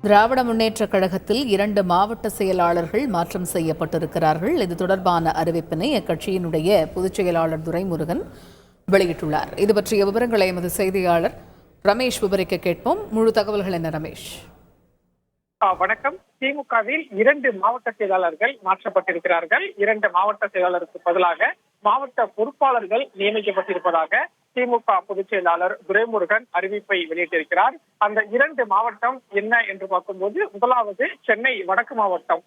திராவிட முன்னேற்றக் கழகத்தில் 2 மாவட்ட செயலாளர்கள் மாற்றம் செய்யப்பட்டிருக்கிறார்கள். இது தொடர்பான அறிவிப்பினை அக்கட்சியினுடைய பொதுச் செயலாளர் துரைமுருகன் வெளியிட்டுள்ளார். இது பற்றிய விவரங்களை எமது செய்தியாளர் ரமேஷ் விவரிக்க கேட்போம். முழு தகவல்கள் என்ன ரமேஷ்? வணக்கம். திமுகவில் 2 மாவட்ட செயலாளர்கள் மாற்றப்பட்டிருக்கிறார்கள். 2 மாவட்ட செயலாளருக்கு பதிலாக மாவட்ட பொறுப்பாளர்கள் நியமிக்கப்பட்டிருப்பதாக திமுக பொதுச் செயலாளர் துரைமுருகன் அறிவிப்பை வெளியிட்டிருக்கிறார். அந்த 2 மாவட்டம் என்ன என்று பார்க்கும்போது, முதலாவது சென்னை வடக்கு மாவட்டம்.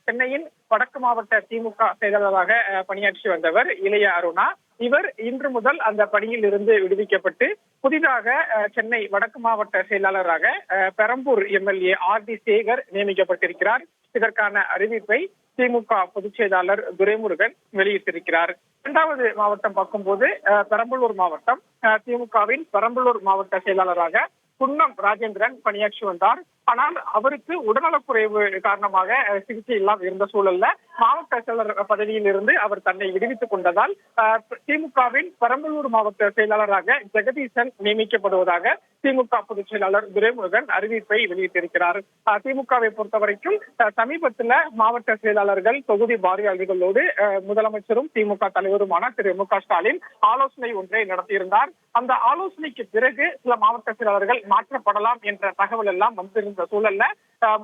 சென்னையின் வடக்கு மாவட்ட திமுக செயலாளராக பணியாற்றி வந்தவர் இளைய அருணா. இவர் இன்று முதல் அந்த பணியில் இருந்து விடுவிக்கப்பட்டு புதிதாக சென்னை வடக்கு மாவட்ட செயலாளராக பெரம்பூர் எம்எல்ஏ RD சேகர் நியமிக்கப்பட்டிருக்கிறார். இதற்கான அறிவிப்பை திமுக பொதுச் செயலாளர் துரைமுருகன் வெளியிட்டிருக்கிறார். 2வது மாவட்டம் பார்க்கும்போது பெரம்பலூர் மாவட்டம். திமுகவின் பெரம்பலூர் மாவட்ட செயலாளராக குன்னம் ராஜேந்திரன் பணியாற்றி வந்தார். ஆனால் அவருக்கு உடல்நலக்குறைவு காரணமாக சிகிச்சை இல்லாமல் இருந்த சூழல்ல மாவட்ட செயலர் பதவியில் இருந்து அவர் தன்னை விடுவித்துக் கொண்டதால் திமுகவின் பெரம்பலூர் மாவட்ட செயலாளராக ஜெகதீசன் நியமிக்கப்படுவதாக திமுக பொதுச் செயலாளர் துரைமுருகன் அறிவிப்பை வெளியிட்டிருக்கிறார். திமுகவை பொறுத்தவரைக்கும் சமீபத்தில் மாவட்ட செயலாளர்கள் தொகுதி வாரியாளர்களோடு முதலமைச்சரும் திமுக தலைவருமான திரு MK ஸ்டாலின் ஆலோசனை ஒன்றை நடத்தியிருந்தார். அந்த ஆலோசனைக்கு பிறகு சில மாவட்ட செயலாளர்கள் மாற்றப்படலாம் என்ற தகவல் எல்லாம் வந்திருந்த சூழல்ல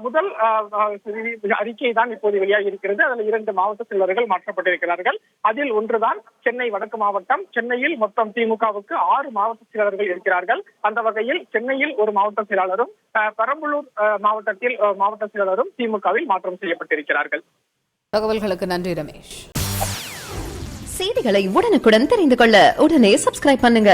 முதல் அறிக்கை தான் இப்போது வெளியாகி இருக்கிறது. அதில் 2 மாவட்ட செயலாளர்கள் மாற்றப்பட்டிருக்கிறார்கள். அதில் ஒன்றுதான் சென்னை வடக்கு மாவட்டம். சென்னையில் மொத்தம் திமுகவுக்கு 6 மாவட்ட செயலாளர்கள் இருக்கிறார்கள். அந்த வகையில் சென்னையில் ஒரு மாவட்ட செயலாளரும் பெரம்பலூர் மாவட்டத்தில் மாவட்ட செயலாளரும் திமுகவில் மாற்றம் செய்யப்பட்டிருக்கிறார்கள். தகவல்களுக்கு நன்றி ரமேஷ். செய்திகளை உடனுக்குடன் தெரிந்து கொள்ள உடனே சப்ஸ்கிரைப் பண்ணுங்க.